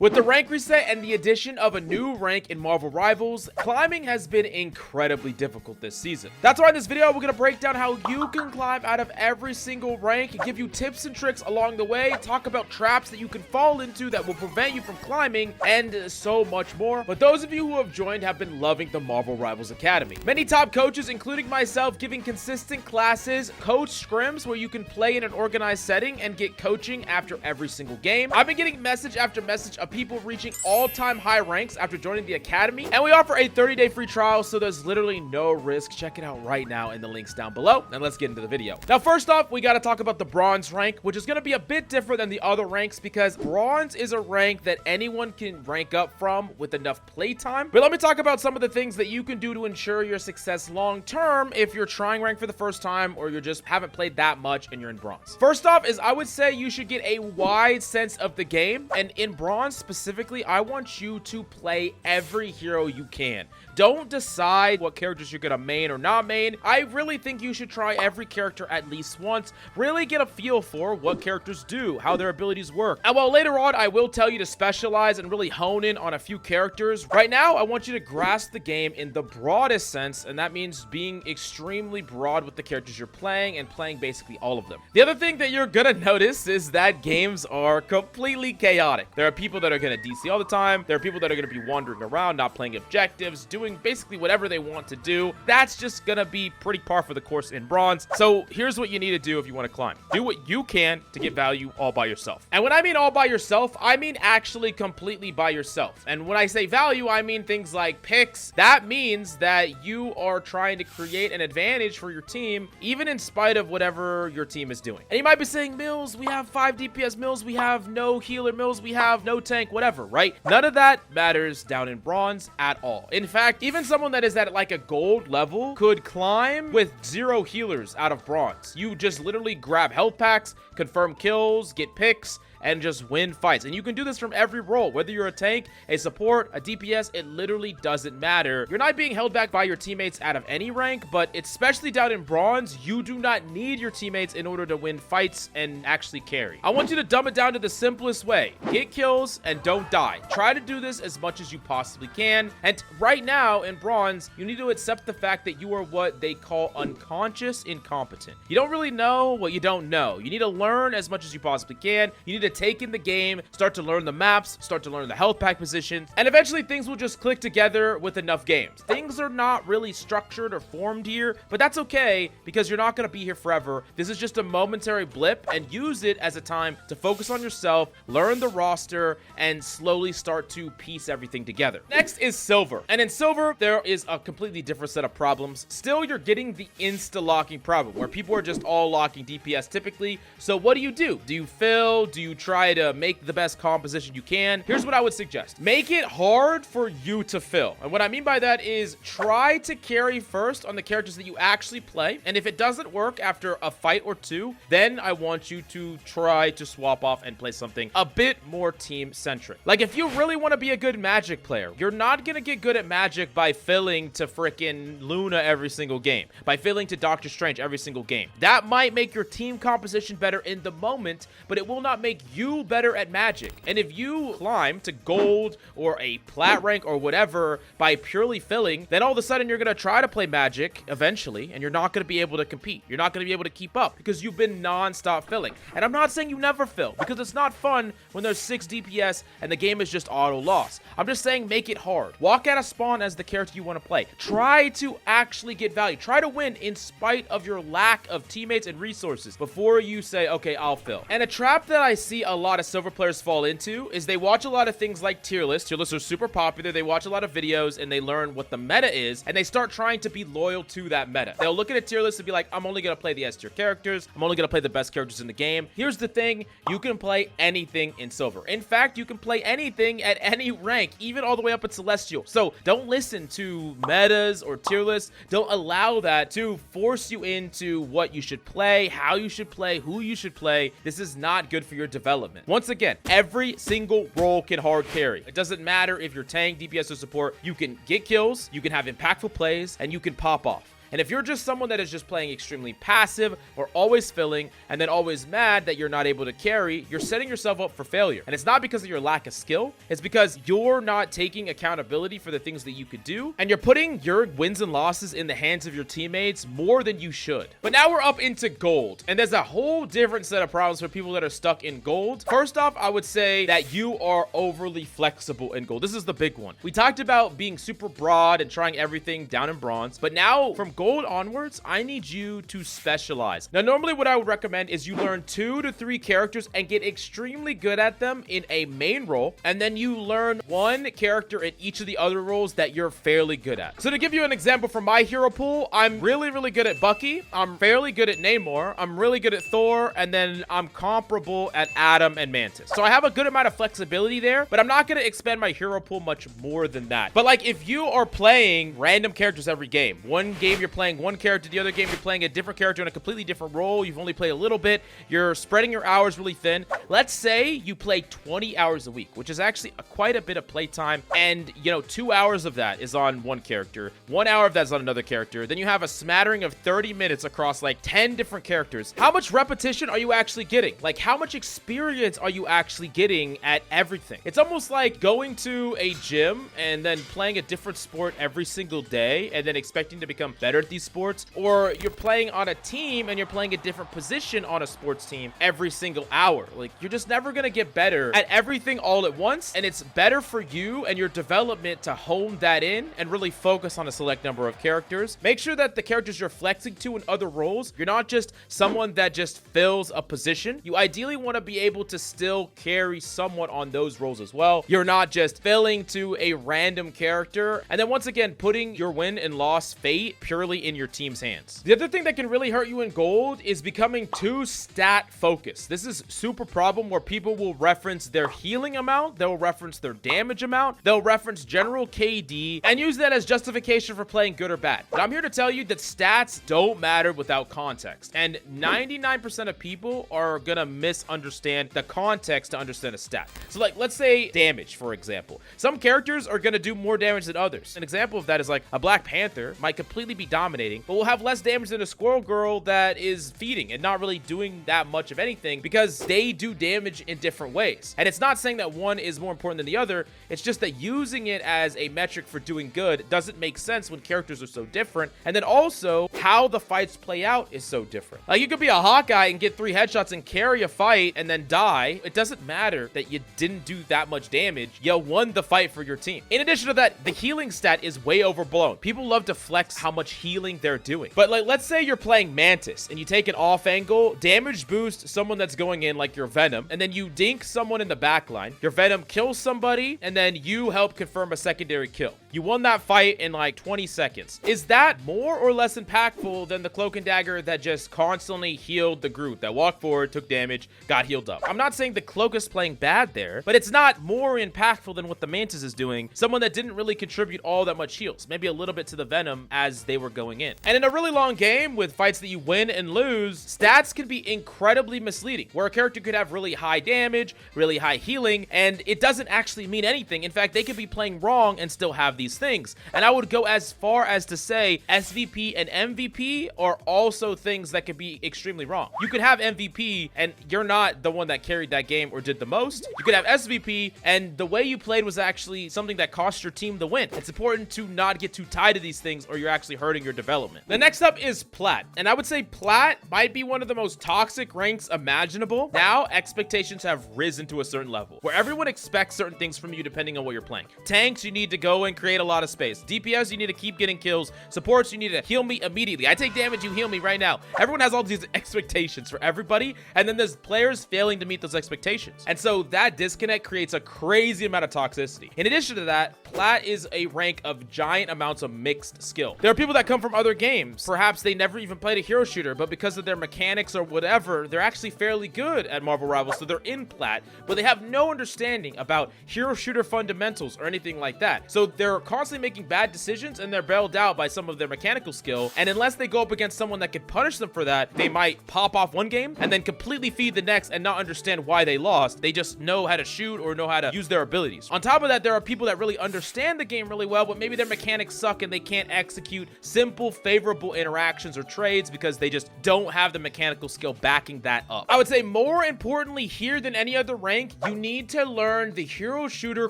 With the rank reset and the addition of a new rank in Marvel Rivals, climbing has been incredibly difficult this season. That's why in this video, we're going to break down how you can climb out of every single rank, give you tips and tricks along the way, talk about traps that you can fall into that will prevent you from climbing, and so much more. But those of you who have joined have been loving the Marvel Rivals Academy. Many top coaches, including myself, giving consistent classes, coach scrims where you can play in an organized setting and get coaching after every single game. I've been getting message after message of people reaching all-time high ranks after joining the academy, and we offer a 30-day free trial, so there's literally no risk. Check it out right now in the links down below, and let's get into the video. Now, first off, we got to talk about the bronze rank, which is going to be a bit different than the other ranks because bronze is a rank that anyone can rank up from with enough playtime. But let me talk about some of the things that you can do to ensure your success long-term if you're trying rank for the first time or you just haven't played that much and you're in bronze. First off is I would say you should get a wide sense of the game, and in bronze specifically, I want you to play every hero you can. Don't decide what characters you're gonna main or not main. I really think you should try every character at least once. Really get a feel for what characters do, how their abilities work. And while later on I will tell you to specialize and really hone in on a few characters, right now I want you to grasp the game in the broadest sense, and that means being extremely broad with the characters you're playing and playing basically all of them. The other thing that you're gonna notice is that games are completely chaotic. There are people that are gonna DC all the time. There are people that are gonna be wandering around, not playing objectives, doing basically whatever they want to do. That's just gonna be pretty par for the course in bronze. So here's what you need to do if you want to climb. Do what you can to get value all by yourself. And when I mean all by yourself, I mean actually completely by yourself. And when I say value, I mean things like picks. That means that you are trying to create an advantage for your team, even in spite of whatever your team is doing. And you might be saying, Mills, we have 5 DPS Mills, we have no healer Mills, we have no tank, whatever, right? None of that matters down in bronze at all. In fact, even someone that is at like a gold level could climb with 0 healers out of bronze. You just literally grab health packs, confirm kills, get picks, and just win fights. And you can do this from every role, whether you're a tank, a support, a DPS, it literally doesn't matter. You're not being held back by your teammates out of any rank, but especially down in bronze, you do not need your teammates in order to win fights and actually carry. I want you to dumb it down to the simplest way. Get kills and don't die. Try to do this as much as you possibly can. And right now in bronze, you need to accept the fact that you are what they call unconscious incompetent. You don't really know what you don't know. You need to learn as much as you possibly can. You need to take in the game, start to learn the maps, start to learn the health pack positions, and eventually things will just click together with enough games. Things are not really structured or formed here, but that's okay because you're not going to be here forever. This is just a momentary blip, and use it as a time to focus on yourself, learn the roster, and slowly start to piece everything together. Next is silver, and in silver there is a completely different set of problems. Still, you're getting the insta-locking problem where people are just all locking DPS typically. So what do? Do you fill? Do you try to make the best composition you can? Here's what I would suggest. Make it hard for you to fill. And what I mean by that is try to carry first on the characters that you actually play. And if it doesn't work after a fight or two, then I want you to try to swap off and play something a bit more team-centric. Like if you really want to be a good Magic player, you're not going to get good at Magic by filling to frickin' Luna every single game, by filling to Doctor Strange every single game. That might make your team composition better in the moment, but it will not make you better at Magic. And if you climb to gold or a plat rank or whatever by purely filling, then all of a sudden you're going to try to play Magic eventually, and you're not going to be able to compete. You're not going to be able to keep up because you've been non-stop filling. And I'm not saying you never fill, because it's not fun when there's 6 DPS and the game is just auto loss. I'm just saying make it hard. Walk out of spawn as the character you want to play. Try to actually get value. Try to win in spite of your lack of teammates and resources before you say, okay, I'll fill. And a trap that I see a lot of silver players fall into is they watch a lot of things like tier lists. Tier lists are super popular. They watch a lot of videos and they learn what the meta is, and they start trying to be loyal to that meta. They'll look at a tier list and be like, I'm only going to play the S tier characters. I'm only going to play the best characters in the game. Here's the thing. You can play anything in silver. In fact, you can play anything at any rank, even all the way up at Celestial. So don't listen to metas or tier lists. Don't allow that to force you into what you should play, how you should play, who you should play. This is not good for your development. Once again, every single role can hard carry. It doesn't matter if you're tank, DPS, or support. You can get kills, you can have impactful plays, and you can pop off. And if you're just someone that is just playing extremely passive or always filling and then always mad that you're not able to carry, you're setting yourself up for failure. And it's not because of your lack of skill, it's because you're not taking accountability for the things that you could do, and you're putting your wins and losses in the hands of your teammates more than you should. But now we're up into gold, and there's a whole different set of problems for people that are stuck in gold. First off, I would say that you are overly flexible in gold. This is the big one. We talked about being super broad and trying everything down in bronze, but now from gold onwards, I need you to specialize. Now, normally what I would recommend is you learn 2 to 3 characters and get extremely good at them in a main role, and then you learn 1 character in each of the other roles that you're fairly good at. So to give you an example from my hero pool, I'm really good at Bucky, I'm fairly good at Namor, I'm really good at Thor, and then I'm comparable at Adam and Mantis. So I have a good amount of flexibility there, but I'm not going to expand my hero pool much more than that. But like, if you are playing random characters every game, one game you're playing one character, the other game you're playing a different character in a completely different role, you've only played a little bit, you're spreading your hours really thin. Let's say you play 20 hours a week, which is actually quite a bit of playtime, and you know, 2 hours of that is on one character, 1 hour of that's on another character. Then you have a smattering of 30 minutes across like 10 different characters. How much repetition are you actually getting? Like, how much experience are you actually getting at everything? It's almost like going to a gym and then playing a different sport every single day and then expecting to become better at these sports, or you're playing on a team and you're playing a different position on a sports team every single hour. Like, you're just never gonna get better at everything all at once, and it's better for you and your development to hone that in and really focus on a select number of characters. Make sure that the characters you're flexing to in other roles, you're not just someone that just fills a position. You ideally want to be able to still carry somewhat on those roles as well. You're not just filling to a random character and then once again putting your win and loss fate purely in your team's hands. The other thing that can really hurt you in gold is becoming too stat focused. This is super problem where people will reference their healing amount, they'll reference their damage amount, they'll reference general KD and use that as justification for playing good or bad. But I'm here to tell you that stats don't matter without context, and 99% of people are gonna misunderstand the context to understand a stat. So like, let's say damage, for example. Some characters are gonna do more damage than others. An example of that is like a Black Panther might completely be dominating, but will have less damage than a Squirrel Girl that is feeding and not really doing that much of anything, because they do damage in different ways. And it's not saying that one is more important than the other, it's just that using it as a metric for doing good doesn't make sense when characters are so different. And then also how the fights play out is so different. Like, you could be a Hawkeye and get 3 headshots and carry a fight and then die. It doesn't matter that you didn't do that much damage. You won the fight for your team. In addition to that, the healing stat is way overblown. People love to flex how much healing they're doing. But like, let's say you're playing Mantis and you take an off angle, damage boost someone that's going in like your Venom, and then you dink someone in the backline. Your Venom kills somebody and then you help confirm a secondary kill. You won that fight in like 20 seconds. Is that more or less impactful than the Cloak and Dagger that just constantly healed the Groot, that walked forward, took damage, got healed up? I'm not saying the Cloak is playing bad there, but it's not more impactful than what the Mantis is doing. Someone that didn't really contribute all that much heals, maybe a little bit to the Venom as they were going in. And in a really long game with fights that you win and lose, stats can be incredibly misleading, where a character could have really high damage, really high healing, and it doesn't actually mean anything. In fact, they could be playing wrong and still have these things. And I would go as far as to say SVP and MVP are also things that could be extremely wrong. You could have MVP and you're not the one that carried that game or did the most. You could have SVP and the way you played was actually something that cost your team the win. It's important to not get too tied to these things or you're actually hurting your development. The next up is Plat. And I would say Plat might be one of the most toxic ranks imaginable. Now, expectations have risen to a certain level where everyone expects certain things from you depending on what you're playing. Tanks, you need to go and create a lot of space. DPS, you need to keep getting kills. Supports, you need to heal me immediately. I take damage, you heal me right now. Everyone has all these expectations for everybody, and then there's players failing to meet those expectations. And so that disconnect creates a crazy amount of toxicity. In addition to that, Plat is a rank of giant amounts of mixed skill. There are people that come from other games. Perhaps they never even played a hero shooter, but because of their mechanics or whatever, they're actually fairly good at Marvel Rivals, so they're in Plat, but they have no understanding about hero shooter fundamentals or anything like that. So they're constantly making bad decisions and they're bailed out by some of their mechanical skill, and unless they go up against someone that can punish them for that, they might pop off one game and then completely feed the next and not understand why they lost. They just know how to shoot or know how to use their abilities. On top of that, there are people that really understand the game really well, but maybe their mechanics suck and they can't execute simple, favorable interactions or trades because they just don't have the mechanical skill backing that up. I would say more importantly here than any other rank, you need to learn the hero shooter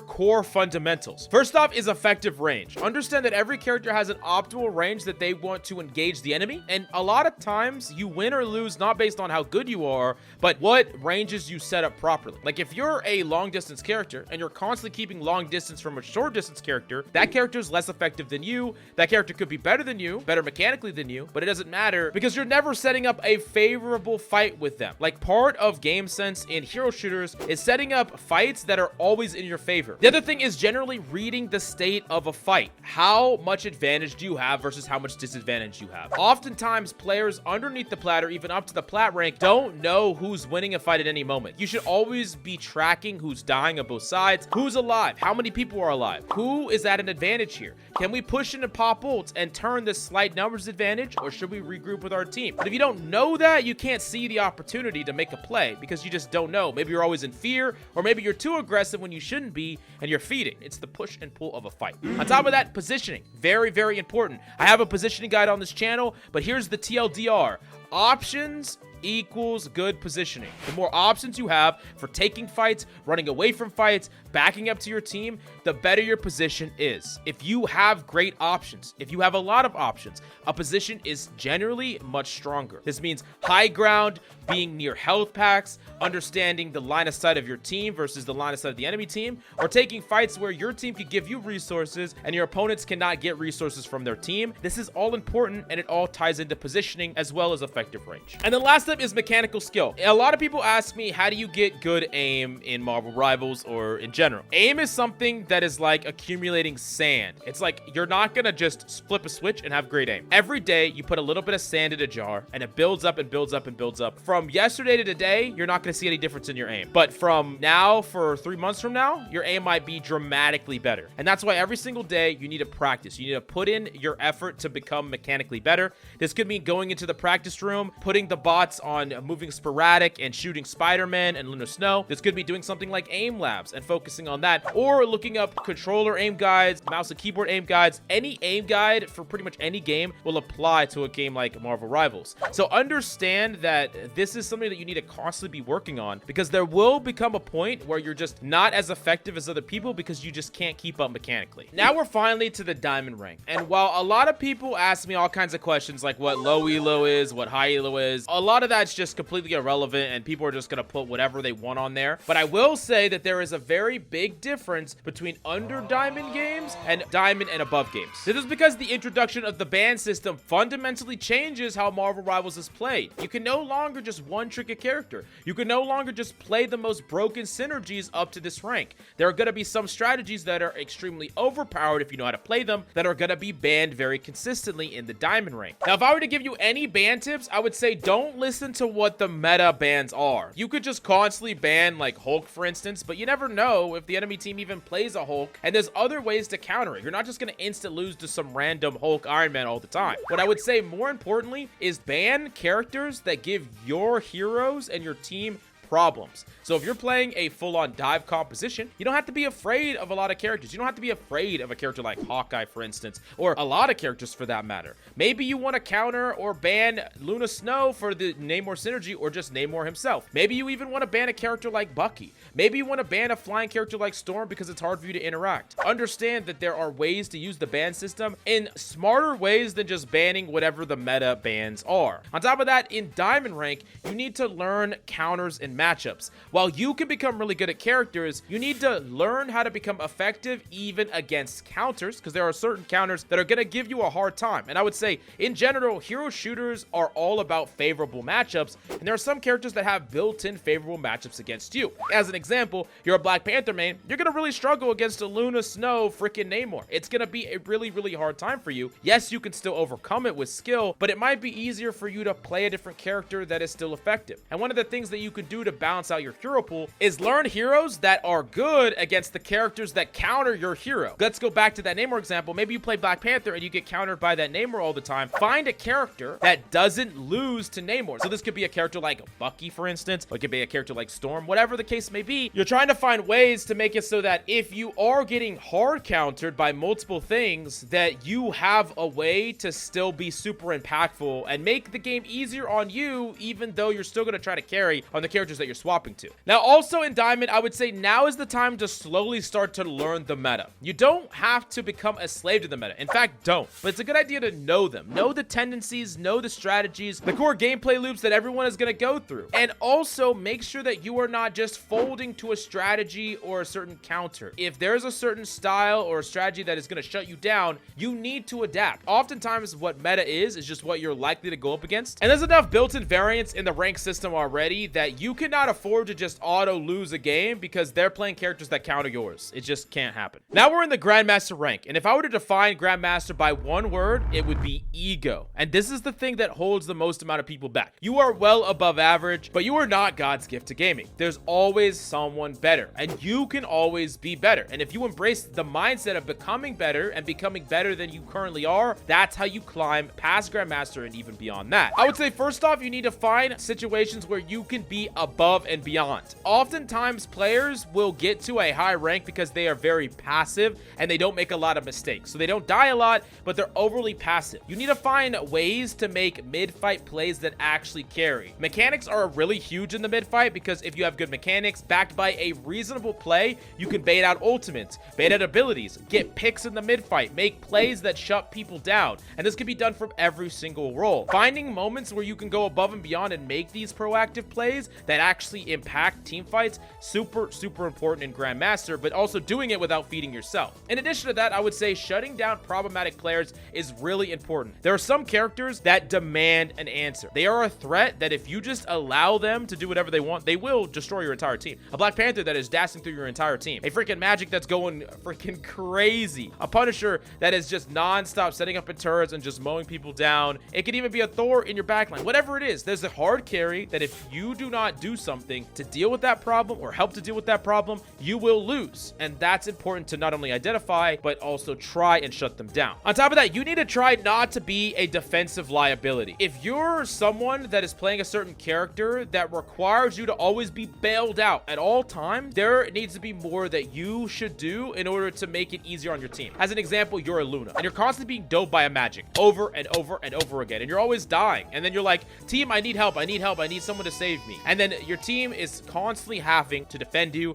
core fundamentals. First off is effective range. Understand that every character has an optimal range that they want to engage the enemy, and a lot of times you win or lose not based on how good you are, but what ranges you set up properly. Like if you're a long distance character and you're constantly keeping long distance from a short distance character, that character is less effective than you. That character could be better than you, better mechanically than you, but it doesn't matter because you're never setting up a favorable fight with them. Like part of game sense in hero shooters is setting up fights that are always in your favor. The other thing is generally reading the state of a fight. How much advantage do you have versus how much disadvantage you have? Oftentimes players underneath the plat or even up to the plat rank don't know who's winning a fight at any moment. You should always be tracking who's dying on both sides, who's alive, how many people are alive, who is at an advantage here. Can we push in and pop ults and turn this slight numbers advantage, or should we regroup with our team? But if you don't know that, you can't see the opportunity to make a play because you just don't know. Maybe you're always in fear, or maybe you're too aggressive when you shouldn't be and you're feeding. It's the push and pull of a fight. On top of that, positioning. Very, very important. I have a positioning guide on this channel, but here's the TLDR. Options equals good positioning. The more options you have for taking fights, running away from fights, backing up to your team, the better your position is. If you have great options, if you have a lot of options, a position is generally much stronger. This means high ground, being near health packs, understanding the line of sight of your team versus the line of sight of the enemy team, or taking fights where your team can give you resources and your opponents cannot get resources from their team. This is all important and it all ties into positioning as well as effective range. And the last step is mechanical skill. A lot of people ask me, how do you get good aim in Marvel Rivals or in general? Aim is something that is like accumulating sand. It's like you're not gonna just flip a switch and have great aim. Every day you put a little bit of sand in a jar and it builds up and builds up and builds up. From yesterday to today, you're not gonna see any difference in your aim. But from now for 3 months from now, your aim might be dramatically better. And that's why every single day you need to practice. You need to put in your effort to become mechanically better. This could mean going into the practice room, putting the bots on moving sporadic and shooting Spider-Man and Luna Snow. This could be doing something like aim labs and focusing on that, or looking up controller aim guides, mouse and keyboard aim guides. Any aim guide for pretty much any game will apply to a game like Marvel Rivals. So understand that this is something that you need to constantly be working on, because there will become a point where you're just not as effective as other people because you just can't keep up mechanically. Now we're finally to the diamond rank, and while a lot of people ask me all kinds of questions like what low elo is, what high elo is, a lot of that's just completely irrelevant and people are just gonna put whatever they want on there. But I will say that there is a very big difference between under diamond games and diamond and above games. This is because the introduction of the ban system fundamentally changes how Marvel Rivals is played. You can no longer just one-trick a character. You can no longer just play the most broken synergies up to this rank. There are gonna be some strategies that are extremely overpowered if you know how to play them, that are gonna be banned very consistently in the diamond rank. Now, if I were to give you any ban tips, I would say don't listen to what the meta bans are. You could just constantly ban like Hulk, for instance, but you never know if the enemy team even plays a Hulk, and there's other ways to counter it. You're not just gonna instant lose to some random Hulk Iron Man all the time. What I would say more importantly is ban characters that give your heroes and your team problems. So if you're playing a full-on dive composition, you don't have to be afraid of a lot of characters. You don't have to be afraid of a character like Hawkeye, for instance, or a lot of characters for that matter. Maybe you want to counter or ban Luna Snow for the Namor synergy, or just Namor himself. Maybe you even want to ban a character like Bucky. Maybe you want to ban a flying character like Storm because it's hard for you to interact. Understand that there are ways to use the ban system in smarter ways than just banning whatever the meta bans are. On top of that, in Diamond rank, you need to learn counters and matchups. While you can become really good at characters, you need to learn how to become effective even against counters, because there are certain counters that are going to give you a hard time. And I would say, in general, hero shooters are all about favorable matchups, and there are some characters that have built-in favorable matchups against you. As an example, you're a Black Panther main, you're going to really struggle against a Luna Snow freaking Namor. It's going to be a really, really hard time for you. Yes, you can still overcome it with skill, but it might be easier for you to play a different character that is still effective. And one of the things that you can do to to balance out your hero pool is learn heroes that are good against the characters that counter your hero. Let's go back to that Namor example. Maybe you play Black Panther and you get countered by that Namor all the time. Find a character that doesn't lose to Namor. So this could be a character like Bucky, for instance, or it could be a character like Storm, whatever the case may be. You're trying to find ways to make it so that if you are getting hard countered by multiple things, that you have a way to still be super impactful and make the game easier on you, even though you're still going to try to carry on the characters that you're swapping to. Now, also in Diamond, I would say now is the time to slowly start to learn the meta. You don't have to become a slave to the meta. In fact, don't. But it's a good idea to know them. Know the tendencies, know the strategies, the core gameplay loops that everyone is going to go through. And also make sure that you are not just folding to a strategy or a certain counter. If there's a certain style or a strategy that is going to shut you down, you need to adapt. Oftentimes what meta is just what you're likely to go up against. And there's enough built-in variance in the rank system already that you cannot afford to just auto lose a game because they're playing characters that counter yours. It just can't happen. Now we're in the Grandmaster rank. And if I were to define Grandmaster by one word, it would be ego. And this is the thing that holds the most amount of people back. You are well above average, but you are not God's gift to gaming. There's always someone better, and you can always be better. And if you embrace the mindset of becoming better and becoming better than you currently are, that's how you climb past Grandmaster and even beyond that. I would say first off, you need to find situations where you can be above and beyond. Oftentimes players will get to a high rank because they are very passive and they don't make a lot of mistakes. So they don't die a lot, but they're overly passive. You need to find ways to make mid-fight plays that actually carry. Mechanics are really huge in the mid-fight because if you have good mechanics backed by a reasonable play, you can bait out ultimates, bait out abilities, get picks in the mid-fight, make plays that shut people down. And this can be done from every single role. Finding moments where you can go above and beyond and make these proactive plays that actually impact team fights, super important in Grandmaster, but also doing it without feeding yourself. In addition to that, I would say shutting down problematic players is really important. There are some characters that demand an answer. They are a threat that if you just allow them to do whatever they want, they will destroy your entire team. A Black Panther that is dashing through your entire team. A freaking Magic that's going freaking crazy. A Punisher that is just non-stop setting up in turrets and just mowing people down. It could even be a Thor in your backline. Whatever it is, there's a hard carry that if you do not do something to deal with that problem or help to deal with that problem, you will lose. And that's important to not only identify, but also try and shut them down. On top of that, you need to try not to be a defensive liability. If you're someone that is playing a certain character that requires you to always be bailed out at all times, there needs to be more that you should do in order to make it easier on your team. As an example, you're a Luna, and you're constantly being doped by a Magic over and over and over again, and you're always dying. And then you're like, team, I need help, I need help, I need someone to save me. And then your team is constantly having to defend you,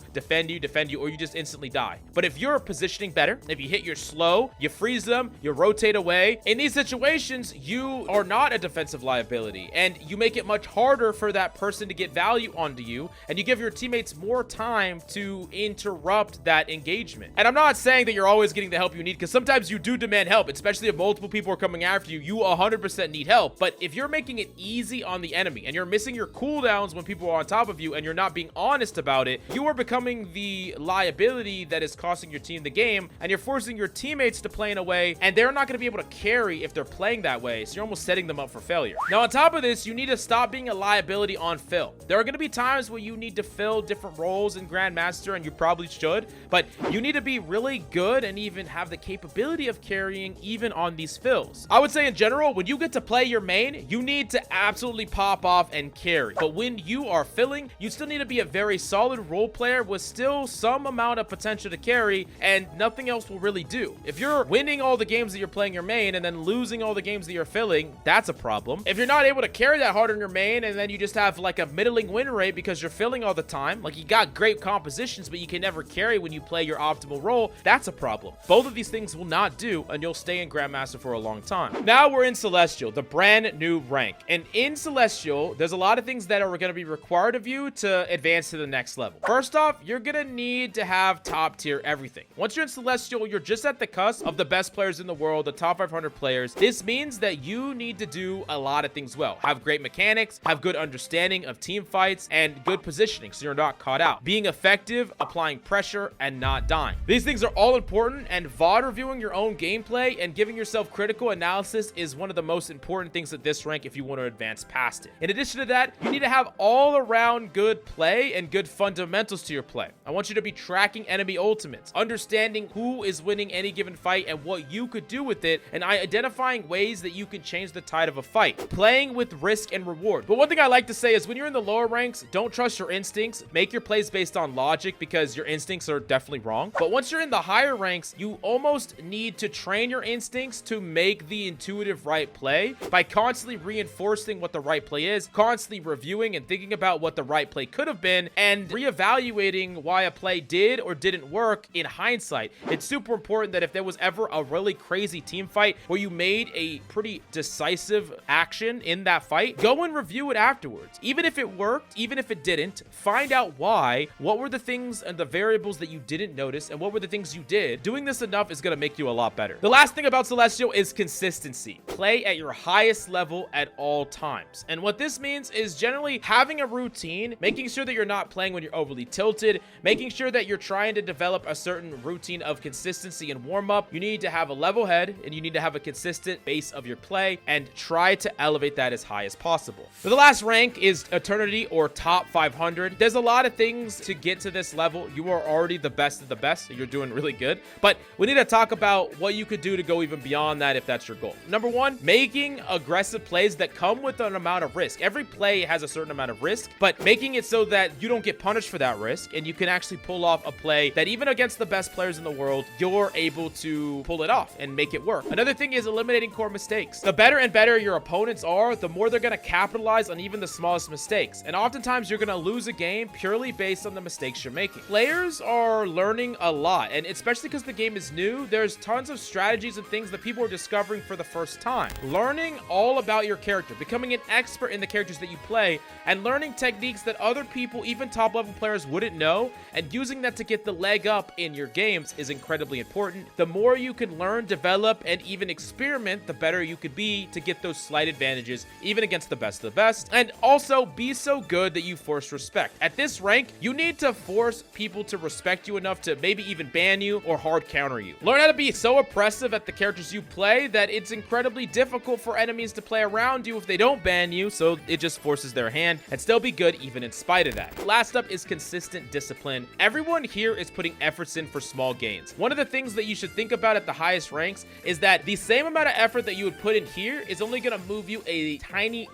or you just instantly die. But if you're positioning better, if you hit your slow, you freeze them, you rotate away, in these situations, you are not a defensive liability, and you make it much harder for that person to get value onto you, and you give your teammates more time to interrupt that engagement. And I'm not saying that you're always getting the help you need, because sometimes you do demand help, especially if multiple people are coming after you. You 100% need help. But if you're making it easy on the enemy and you're missing your cooldowns when people are on top of you and you're not being honest about it, you are becoming the liability that is costing your team the game, and you're forcing your teammates to play in a way, and they're not going to be able to carry if they're playing that way. So you're almost setting them up for failure. Now, on top of this, you need to stop being a liability on fill. There are going to be times where you need to fill different roles in Grandmaster, and you probably should, but you need to be really good and even have the capability of carrying even on these fills. I would say in general, when you get to play your main, you need to absolutely pop off and carry. But when you are filling, you still need to be a very solid role player with still some amount of potential to carry, and nothing else will really do. If you're winning all the games that you're playing your main and then losing all the games that you're filling, that's a problem. If you're not able to carry that hard on your main and then you just have like a middling win rate because you're filling all the time, like you got great compositions but you can never carry when you play your optimal role, that's a problem. Both of these things will not do, and you'll stay in Grandmaster for a long time. Now we're in Celestial, the brand new rank. And in Celestial, there's a lot of things that are going to be required of you to advance to the next level. First off, you're going to need to have top tier everything. Once you're in Celestial, you're just at the cusp of the best players in the world, the top 500 players. This means that you need to do a lot of things well. Have great mechanics, have good understanding of team fights, and good positioning so you're not caught out. Being effective, applying pressure, and not dying. These things are all important, and VOD reviewing your own gameplay and giving yourself critical analysis is one of the most important things at this rank if you want to advance past it. In addition to that, you need to have all the all-around good play and good fundamentals to your play. I want you to be tracking enemy ultimates, understanding who is winning any given fight and what you could do with it, and identifying ways that you can change the tide of a fight, playing with risk and reward. But one thing I like to say is when you're in the lower ranks, don't trust your instincts. Make your plays based on logic because your instincts are definitely wrong. But once you're in the higher ranks, you almost need to train your instincts to make the intuitive right play by constantly reinforcing what the right play is, constantly reviewing and thinking about what the right play could have been, and reevaluating why a play did or didn't work in hindsight. It's super important that if there was ever a really crazy team fight where you made a pretty decisive action in that fight, go and review it afterwards. Even if it worked, even if it didn't, find out why, what were the things and the variables that you didn't notice, and what were the things you did. Doing this enough is going to make you a lot better. The last thing about Celestial is consistency. Play at your highest level at all times. And what this means is generally having a routine, making sure that you're not playing when you're overly tilted, making sure that you're trying to develop a certain routine of consistency and warm-up. You need to have a level head and you need to have a consistent base of your play and try to elevate that as high as possible. So the last rank is Eternity or top 500. There's a lot of things to get to this level. You are already the best of the best, so you're doing really good. But we need to talk about what you could do to go even beyond that if that's your goal. Number one, making aggressive plays that come with an amount of risk. Every play has a certain amount of risk, but making it so that you don't get punished for that risk and you can actually pull off a play that even against the best players in the world, you're able to pull it off and make it work. Another thing is eliminating core mistakes. The better and better your opponents are, the more they're going to capitalize on even the smallest mistakes. And oftentimes you're going to lose a game purely based on the mistakes you're making. Players are learning a lot, and especially because the game is new, there's tons of strategies and things that people are discovering for the first time. Learning all about your character, becoming an expert in the characters that you play, and learning techniques that other people, even top level players, wouldn't know, and using that to get the leg up in your games is incredibly important. The more you can learn, develop, and even experiment, the better you could be to get those slight advantages, even against the best of the best. And also be so good that you force respect. At this rank, you need to force people to respect you enough to maybe even ban you or hard counter you. Learn how to be so oppressive at the characters you play that it's incredibly difficult for enemies to play around you if they don't ban you, so it just forces their hand, and still be good even in spite of that. Last up is consistent discipline. Everyone here is putting efforts in for small gains. One of the things that you should think about at the highest ranks is that the same amount of effort that you would put in here is only going to move you a tiny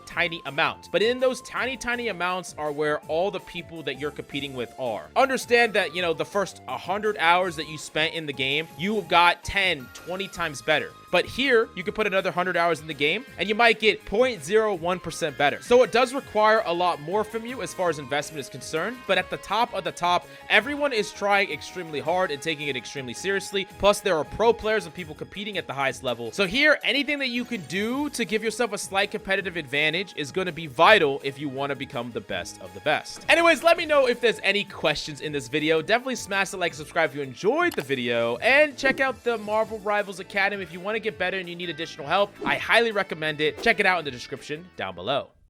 amount. But in those tiny amounts are where all the people that you're competing with are. Understand that, you know, the first 100 hours that you spent in the game, you got 10, 20 times better. But here, you can put another 100 hours in the game, and you might get 0.01% better. So it does require a lot more from you as far as investment is concerned. But at the top of the top, everyone is trying extremely hard and taking it extremely seriously. Plus, there are pro players and people competing at the highest level. So here, anything that you can do to give yourself a slight competitive advantage is going to be vital if you want to become the best of the best. Anyways, let me know if there's any questions in this video. Definitely smash the like and subscribe if you enjoyed the video. And check out the Marvel Rivals Academy if you want to get better and you need additional help. I highly recommend it. Check it out in the description down below.